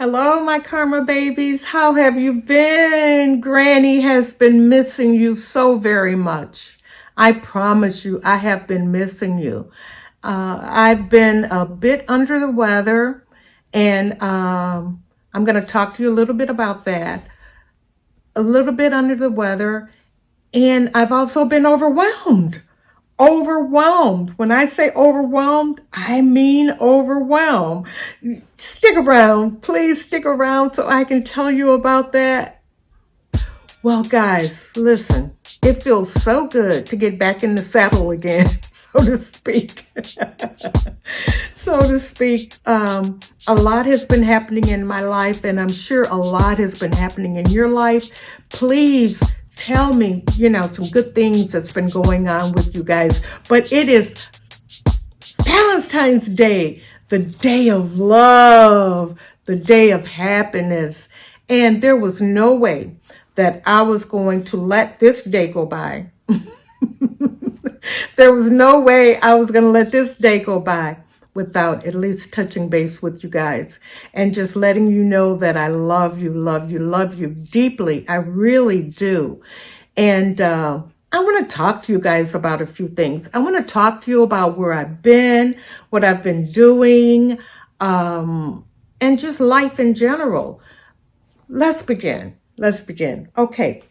Hello, my karma babies. How have you been? Granny has been missing you so very much. I promise you, I have been missing you. I've been a bit under the weather, and I'm going to talk to you a little bit about that. A little bit under the weather, and I've also been overwhelmed. Overwhelmed. When I say overwhelmed, I mean overwhelmed. Stick around. Please stick around so I can tell you about that. Well, guys, listen. It feels so good to get back in the saddle again, so to speak. So to speak. A lot has been happening in my life, and I'm sure a lot has been happening in your life. Please tell me, some good things that's been going on with you guys. But it is Valentine's Day, the day of love, the day of happiness. And there was no way that I was going to let this day go by. There was no way I was going to let this day go by without at least touching base with you guys and just letting you know that I love you, love you, love you deeply. I really do. And I want to talk to you guys about a few things. I want to talk to you about where I've been, what I've been doing, and just life in general. Let's begin. Let's begin. Okay.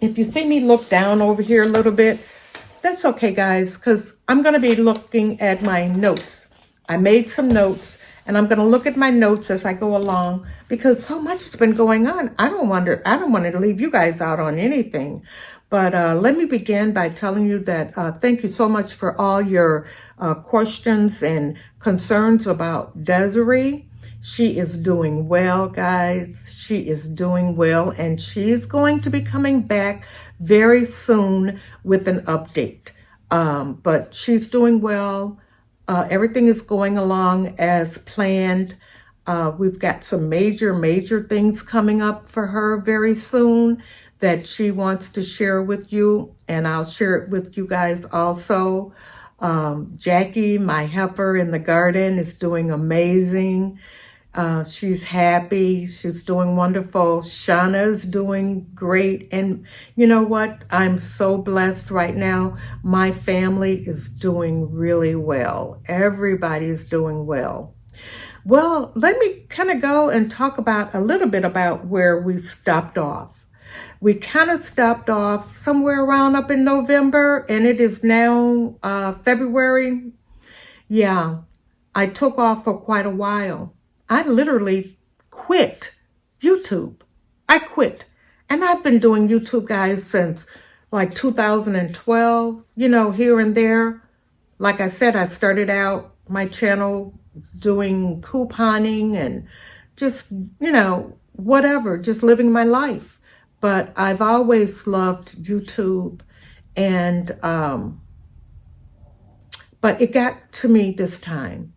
If you see me look down over here a little bit, that's okay, guys, because I'm going to be looking at my notes. I made some notes, and I'm going to look at my notes as I go along because so much has been going on. I don't want to leave you guys out on anything. But let me begin by telling you that thank you so much for all your questions and concerns about Desiree. She is doing well, guys. She is doing well, and she's going to be coming back very soon with an update. But she's doing well. Everything is going along as planned. We've got some major things coming up for her very soon that she wants to share with you, and I'll share it with you guys also. Jackie, my helper in the garden, is doing amazing. She's happy. She's doing wonderful. Shauna's doing great. And you know what? I'm so blessed right now. My family is doing really well. Everybody's doing well. Well, let me kind of go and talk about a little bit about where we stopped off. We kind of stopped off somewhere around up in November, and it is now February. Yeah, I took off for quite a while. I literally quit YouTube. I quit. And I've been doing YouTube, guys, since like 2012, here and there. Like I said, I started out my channel doing couponing and just, whatever, just living my life. But I've always loved YouTube, and but it got to me this time.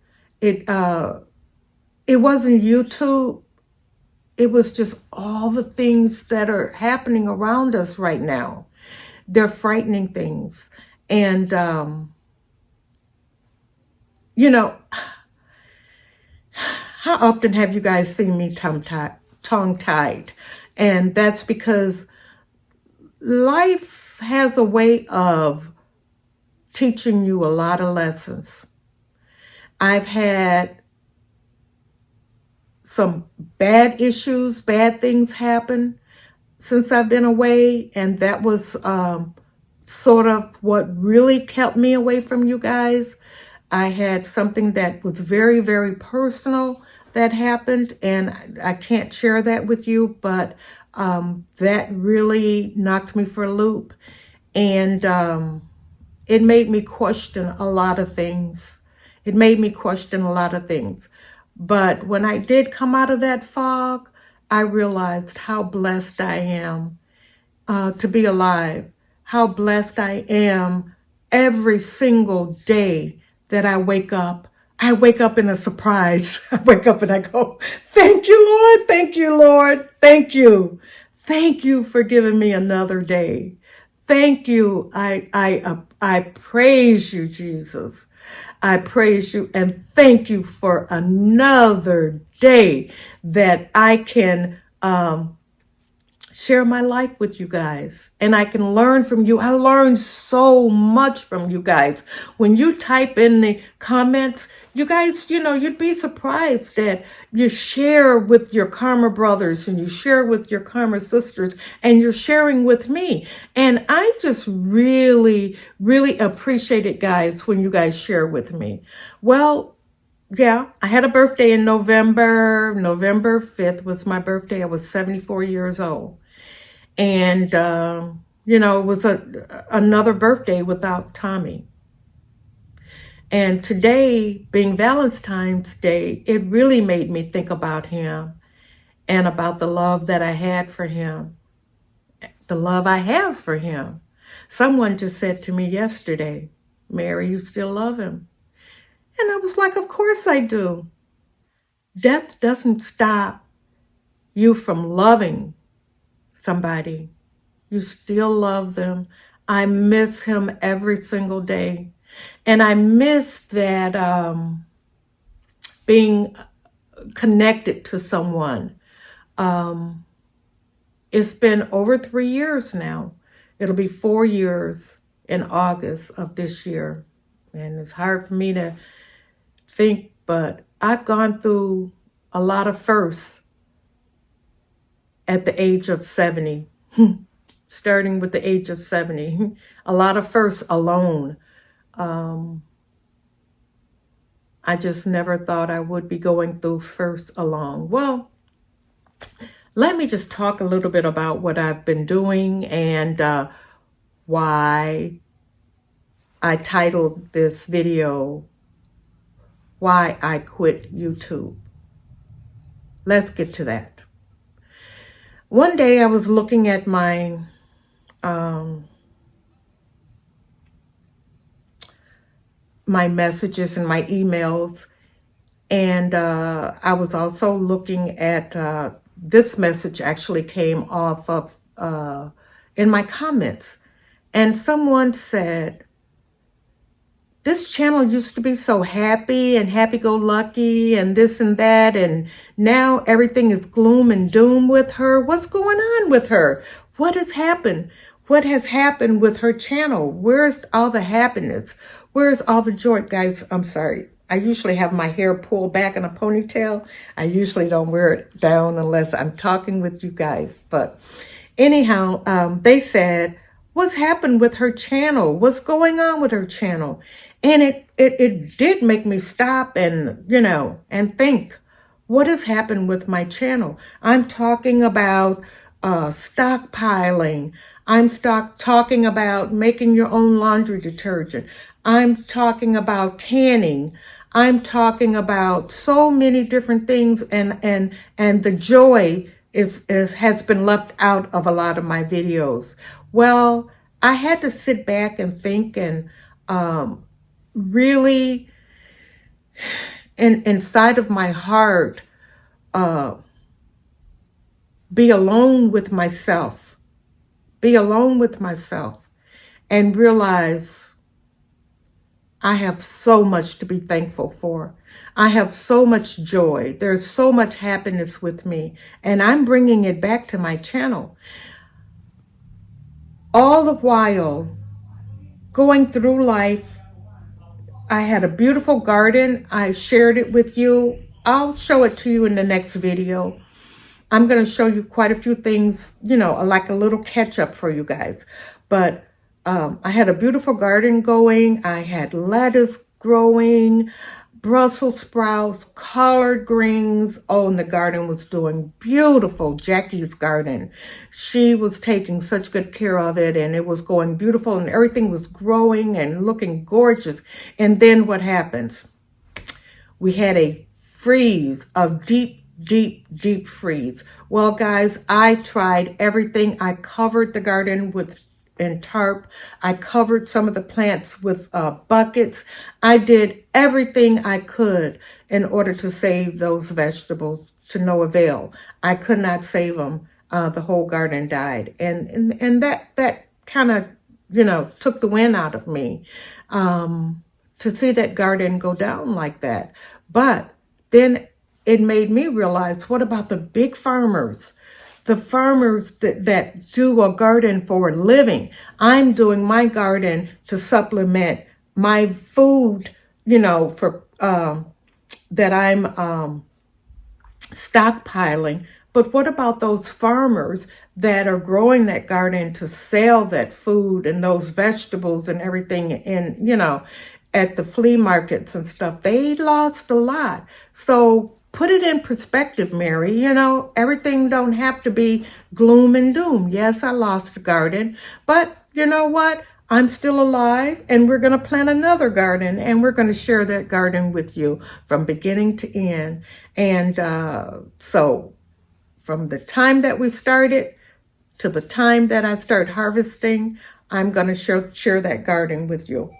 It wasn't YouTube. It was just all the things that are happening around us right now. They're frightening things. And, how often have you guys seen me tongue-tied? And that's because life has a way of teaching you a lot of lessons. I've had some bad issues, bad things happen since I've been away, and that was sort of what really kept me away from you guys. I had something that was very personal that happened, and I can't share that with you, but that really knocked me for a loop, and it made me question a lot of things. But when I did come out of that fog, I realized how blessed I am to be alive, how blessed I am every single day that I wake up. I wake up in a surprise. I wake up and I go, thank you, Lord. Thank you, Lord. Thank you. Thank you for giving me another day. Thank you. I praise you, Jesus. I praise you and thank you for another day that I can share my life with you guys, and I can learn from you. I learned so much from you guys. When you type in the comments, you guys, you'd be surprised that you share with your Karma brothers and you share with your Karma sisters and you're sharing with me. And I just really, really appreciate it, guys, when you guys share with me. Well, yeah, I had a birthday in November. November 5th was my birthday. I was 74 years old. And, it was another birthday without Tommy. And today, being Valentine's Day, it really made me think about him and about the love that I had for him, the love I have for him. Someone just said to me yesterday, Mary, you still love him? And I was like, of course I do. Death doesn't stop you from loving somebody. You still love them. I miss him every single day. And I miss that being connected to someone. It's been over 3 years now. It'll be 4 years in August of this year. And it's hard for me to think, but I've gone through a lot of firsts at the age of 70. Starting with the age of 70. A lot of firsts alone. I just never thought I would be going through firsts alone. Well, let me just talk a little bit about what I've been doing and why I titled this video, Why I Quit YouTube. Let's get to that. One day I was looking at my my messages and my emails, and I was also looking at this message actually came off of in my comments, and someone said, this channel used to be so happy and happy-go-lucky and this and that, and now everything is gloom and doom with her. What's going on with her? What has happened? What has happened with her channel? Where's all the happiness? Where's all the joy? Guys, I'm sorry. I usually have my hair pulled back in a ponytail. I usually don't wear it down unless I'm talking with you guys. But anyhow, they said, what's happened with her channel? What's going on with her channel? And it did make me stop and, and think, what has happened with my channel? I'm talking about stockpiling. I'm talking about making your own laundry detergent. I'm talking about canning. I'm talking about so many different things, and the joy has been left out of a lot of my videos. Well, I had to sit back and think and really inside of my heart be alone with myself. Be alone with myself and realize I have so much to be thankful for. I have so much joy. There's so much happiness with me, and I'm bringing it back to my channel. All the while going through life, I had a beautiful garden. I shared it with you. I'll show it to you in the next video. I'm going to show you quite a few things, like a little catch up for you guys. But I had a beautiful garden going. I had lettuce growing, Brussels sprouts, collard greens. Oh, and the garden was doing beautiful. Jackie's garden. She was taking such good care of it, and it was going beautiful, and everything was growing and looking gorgeous. And then what happens? We had a freeze, a deep freeze. Well, guys, I tried everything. I covered the garden in TARP. I covered some of the plants with buckets. I did everything I could in order to save those vegetables, to no avail. I could not save them. The whole garden died. And that kind of, took the wind out of me. to see that garden go down like that. But then it made me realize, what about the big farmers? The farmers that do a garden for a living. I'm doing my garden to supplement my food, you know, for that I'm stockpiling. But what about those farmers that are growing that garden to sell that food and those vegetables and everything in, you know, at the flea markets and stuff? They lost a lot. So put it in perspective, Mary. You know, everything don't have to be gloom and doom. Yes, I lost a garden, but you know what? I'm still alive, and we're going to plant another garden, and we're going to share that garden with you from beginning to end. And so from the time that we started to the time that I start harvesting, I'm going to share that garden with you.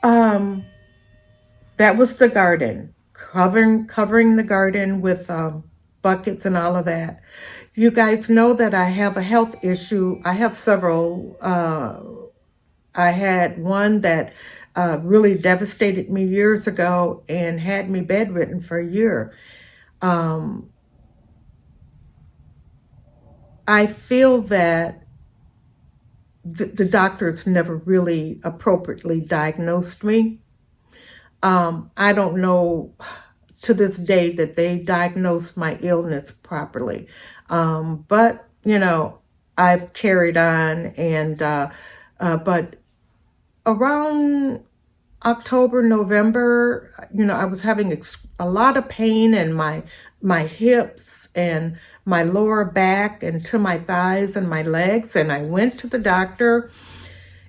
That was the garden, covering the garden with buckets and all of that. You guys know that I have a health issue. I have several. I had one that really devastated me years ago and had me bedridden for a year. I feel that the doctors never really appropriately diagnosed me. I don't know to this day that they diagnosed my illness properly. But, you know, I've carried on, and but around October, November, you know, I was having a lot of pain in my hips and my lower back and to my thighs and my legs. And I went to the doctor,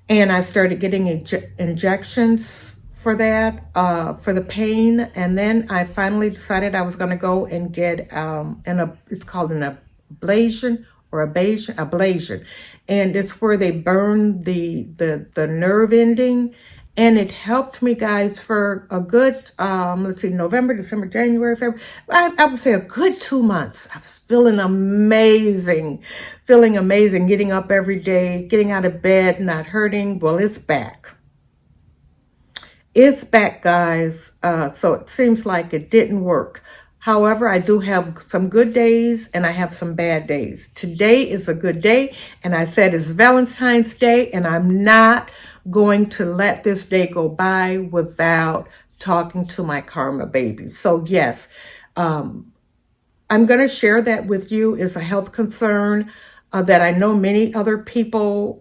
and I started getting injections for that, for the pain. And then I finally decided I was going to go and get it's called an ablation. And it's where they burn the nerve ending. And it helped me, guys, for a good, let's see, November, December, January, February. I would say a good 2 months. I was feeling amazing, getting up every day, getting out of bed, not hurting. Well, it's back. It's back, guys. So it seems like it didn't work. However, I do have some good days and I have some bad days. Today is a good day, and I said it's Valentine's Day, and I'm not going to let this day go by without talking to my karma baby. So yes, I'm going to share that with you. It's a health concern that I know many other people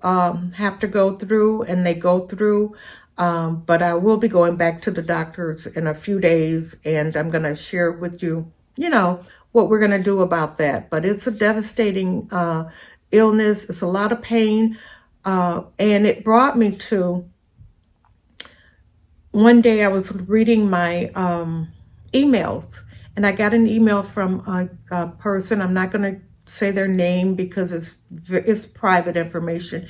have to go through, and they go through. But I will be going back to the doctors in a few days, and I'm going to share with you, you know, what we're going to do about that. But it's a devastating illness. It's a lot of pain. And it brought me to, one day I was reading my emails, and I got an email from a person. I'm not going to say their name because it's private information.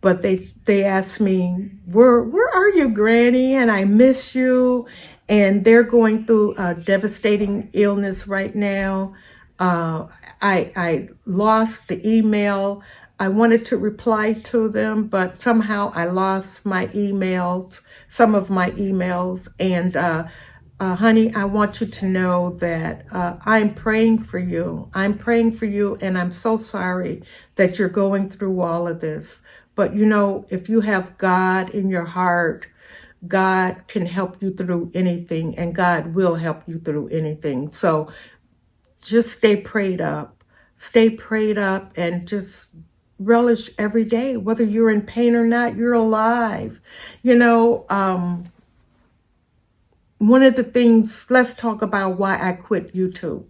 But they asked me, where are you, Granny? And I miss you. And they're going through a devastating illness right now. I lost the email. I wanted to reply to them, but somehow I lost my emails, some of my emails. And honey, I want you to know that I'm praying for you. I'm praying for you, and I'm so sorry that you're going through all of this. But, you know, if you have God in your heart, God can help you through anything, and God will help you through anything. So just stay prayed up, and just relish every day. Whether you're in pain or not, you're alive. You know, one of the things, let's talk about why I quit YouTube.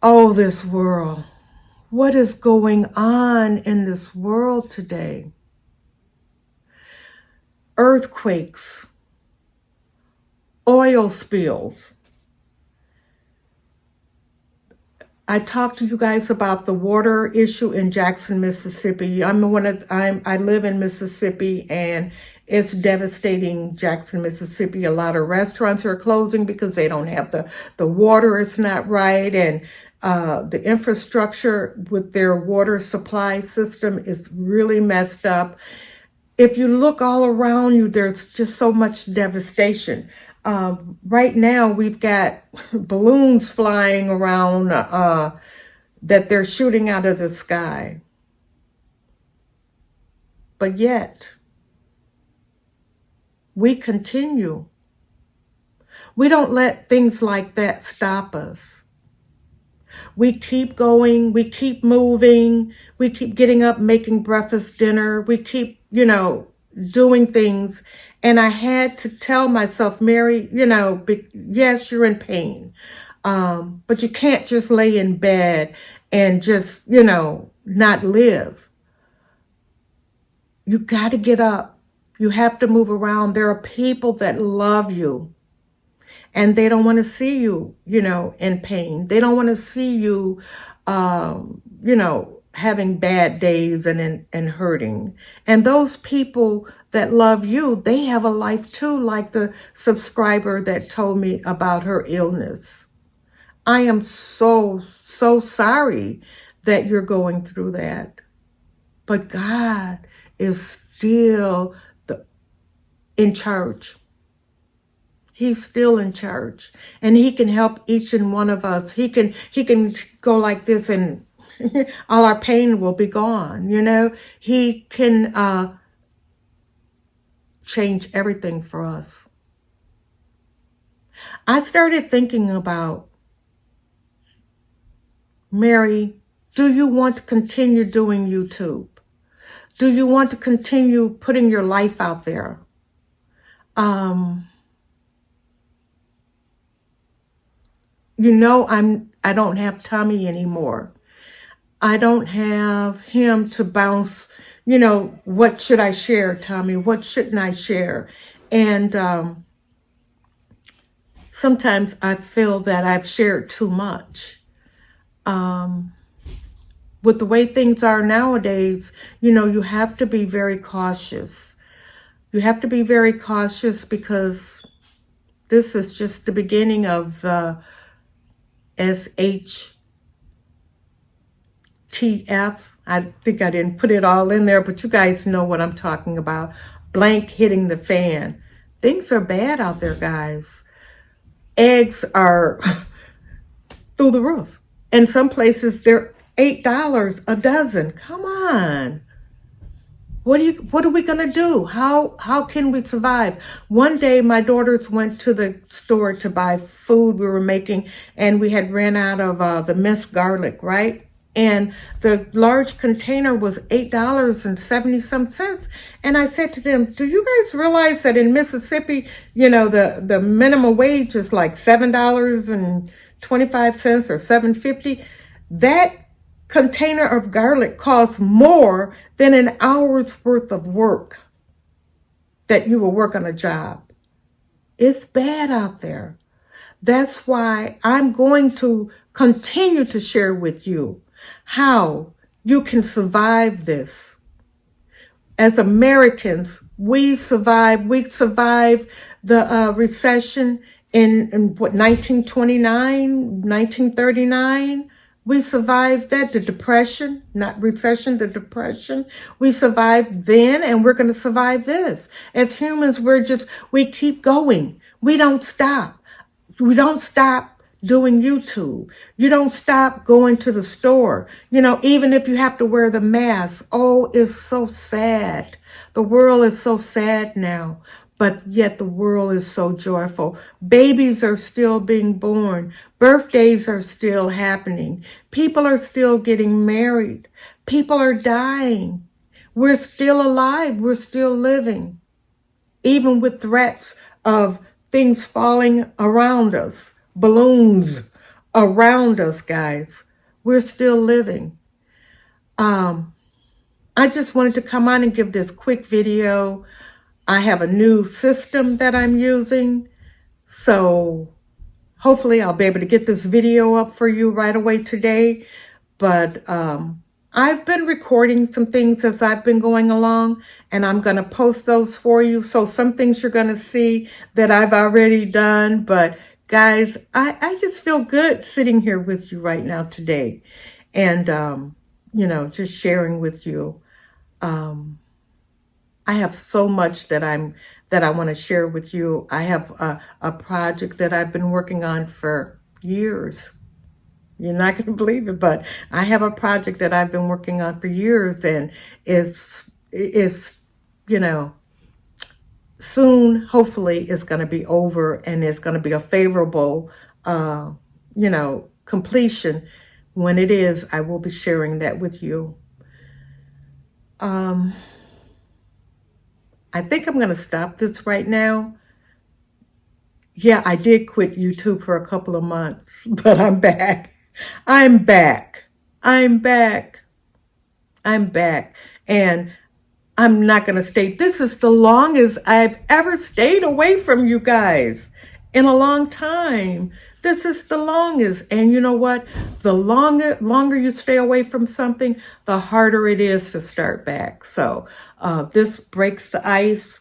Oh, this world. What is going on in this world today? Earthquakes, oil spills. I talked to you guys about the water issue in Jackson, Mississippi. I live in Mississippi, and it's devastating Jackson, Mississippi. A lot of restaurants are closing because they don't have the water. It's not right, and the infrastructure with their water supply system is really messed up. if you look all around you, there's just so much devastation. Right now, we've got balloons flying around that they're shooting out of the sky. But yet, we continue. We don't let things like that stop us. We keep going, we keep moving, we keep getting up, making breakfast, dinner, we keep, doing things. And I had to tell myself, Mary, yes, you're in pain, but you can't just lay in bed and just, not live. You got to get up. You have to move around. There are people that love you. And they don't want to see you, in pain. They don't want to see you, having bad days and hurting. And those people that love you, they have a life too, like the subscriber that told me about her illness. I am so, so sorry that you're going through that. But God is still in charge. He's still in charge, and he can help each and one of us. He can go like this and all our pain will be gone. He can change everything for us. I started thinking about, Mary, do you want to continue doing YouTube? Do you want to continue putting your life out there? I don't have Tommy anymore. I don't have him to bounce, what should I share, Tommy? What shouldn't I share? And sometimes I feel that I've shared too much. With the way things are nowadays, you have to be very cautious. You have to be very cautious because this is just the beginning of SHTF. I think I didn't put it all in there, but you guys know what I'm talking about. Blank hitting the fan. Things are bad out there, guys. Eggs are through the roof. And some places they're $8 a dozen. Come on. What are we going to do? How can we survive? One day, my daughters went to the store to buy food we were making, and we had ran out of the minced garlic, right? And the large container was $8.70-some. And I said to them, do you guys realize that in Mississippi, the minimum wage is like $7.25 or $7.50? That container of garlic costs more than an hour's worth of work that you will work on a job. It's bad out there. That's why I'm going to continue to share with you how you can survive this. As Americans, we survived the recession in 1929, 1939. We survived that, the depression, not recession, the depression. We survived then, and we're going to survive this. As humans, we keep going. We don't stop. We don't stop doing YouTube. You don't stop going to the store. Even if you have to wear the mask. Oh, it's so sad. The world is so sad now. But yet the world is so joyful. Babies are still being born. Birthdays are still happening. People are still getting married. People are dying. We're still alive. We're still living. Even with threats of things falling around us. Balloons around us, guys. We're still living. I just wanted to come on and give this quick video. I have a new system that I'm using, so hopefully I'll be able to get this video up for you right away today. But I've been recording some things as I've been going along, and I'm going to post those for you. So some things you're going to see that I've already done. But guys, I just feel good sitting here with you right now today and, just sharing with you. I have so much that I want to share with you. I have a project that I've been working on for years. You're not going to believe it, but I have a project that I've been working on for years, and is you know, soon, hopefully, it's going to be over, and it's going to be a favorable, you know, completion. When it is, I will be sharing that with you. I think I'm going to stop this right now. Yeah, I did quit YouTube for a couple of months, but I'm back. I'm back. I'm back. I'm back. And I'm not going to stay. This is the longest I've ever stayed away from you guys in a long time. This is the longest. And you know what? The longer you stay away from something, the harder it is to start back. So this breaks the ice.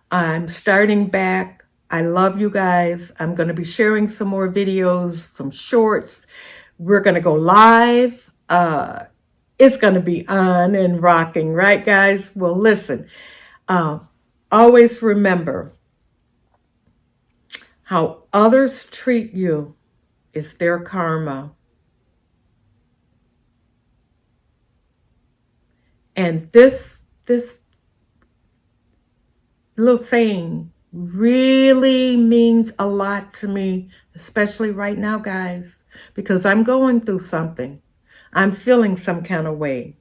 I'm starting back. I love you guys. I'm going to be sharing some more videos, some shorts. We're going to go live. It's going to be on and rocking, right, guys? Well, listen, always remember, how others treat you is their karma. And this little saying really means a lot to me, especially right now, guys, because I'm going through something. I'm feeling some kind of way.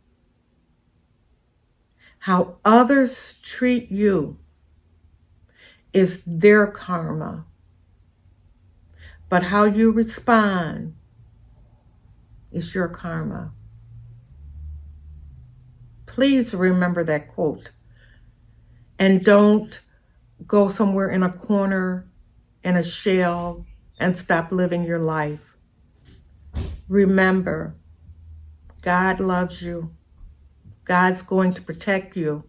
How others treat you is their karma. But how you respond is your karma. Please remember that quote. And don't go somewhere in a corner, in a shell, and stop living your life. Remember, God loves you. God's going to protect you.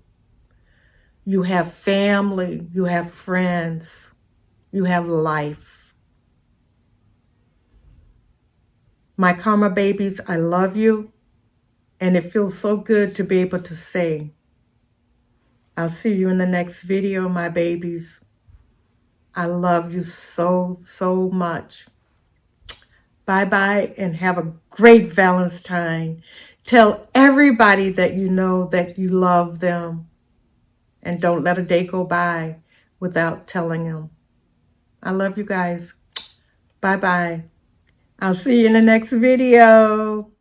You have family. You have friends. You have life. My karma babies, I love you. And it feels so good to be able to say, I'll see you in the next video, my babies. I love you so, so much. Bye-bye, and have a great Valentine. Tell everybody that you know that you love them. And don't let a day go by without telling them. I love you guys. Bye-bye. I'll see you in the next video.